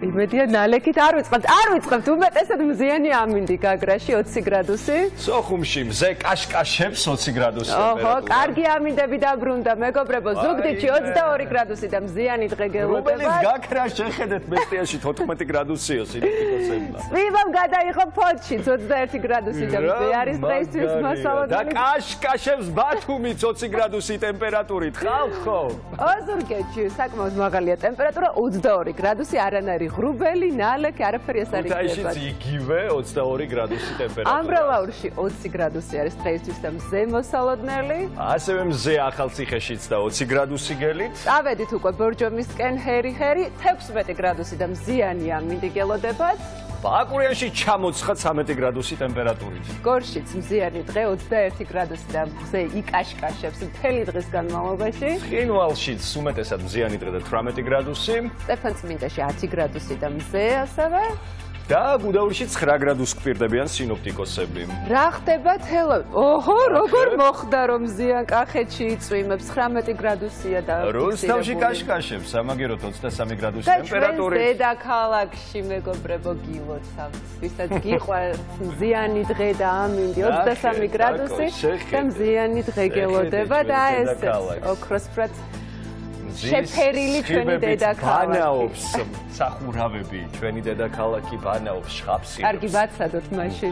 იმედია ნალექით არ ვიწყებთ, უმეტესად მზიანი ამინდი გაგრაში 20 გრადუსი. სოხუმში მზე კაშკაშებს 20 გრადუსი ოჰო, კარგი ამინდები დაბრუნდა, მეგობრებო, ზუგდიდში 22 გრადუსი და მზიანი დღე გელოდება. რუბელის გაქრა შეხედეთ მესტიაში 14 გრადუსიო სინოპტიკოსებმა. წვიმამ გადაიღო ფოთში 21 გრადუსი და მზე არის დღეისთვის მოსალოდნელი. და კაშკაშებს ბათუმით 20 გრადუსი ტემპერატურით ხალხ ხო? ოზურგეთში საკმაოდ მაღალია ტემპერატურა 22 გრადუსი, არანაირი ღრუბელი, ნალექი, არაფერი ეს არ იქნება. ქუთაისშიც იგივე 22 გრადუსი ტემპერატურა. ამბროლაურში 20 გრადუსი არის დღეისთვის და მზე მოსალოდნელი. ასევე მზე ახალციხეშიც და 20 გრადუსი გელით. წავედით უკვე ბორჯომისკენ ჰერი 16 გრადუსი და მზიანი ამინდი გელოდებათ. ბაკურიანში ჩამოცხა 13 გრადუსი ტემპერატურით. გორშიც მზიანი დღე 21 გრადუსი და მზე იკაშკაშებს მთელი დღის განმავლობაში. ცხინვალშიც უმეტესად მზიანი დღე და 18 გრადუსი. სტეფანწმინდაში 10 გრადუსი და მზე ასევე. და გუდაურში 9 გრადუსს გვპირდებიან სინოპტიკოსები. რა ხდება ოჰო, როგორ მოხდა რომ მზიან კახეთში იწვიმებს 19 გრადუსია და რუსთავში კაშკაშებს სამაგეროთ 23 გრადუსი ტემპერატურით. და დედაქალაქში მეგობრებო გილოცავთ. ვისაც გიყვარს მზიანი დღე და ამინდი 23 გრადუსი და მზიანი დღე გელოდება და ეს ოქროსფრად შეფერილი ჩვენი დედაქალაქი. ბანაობს სახურავები, ჩვენი დედაქალაქი ბანაობს, შხაპსი. კარგი ვაცადოთ მაშინ.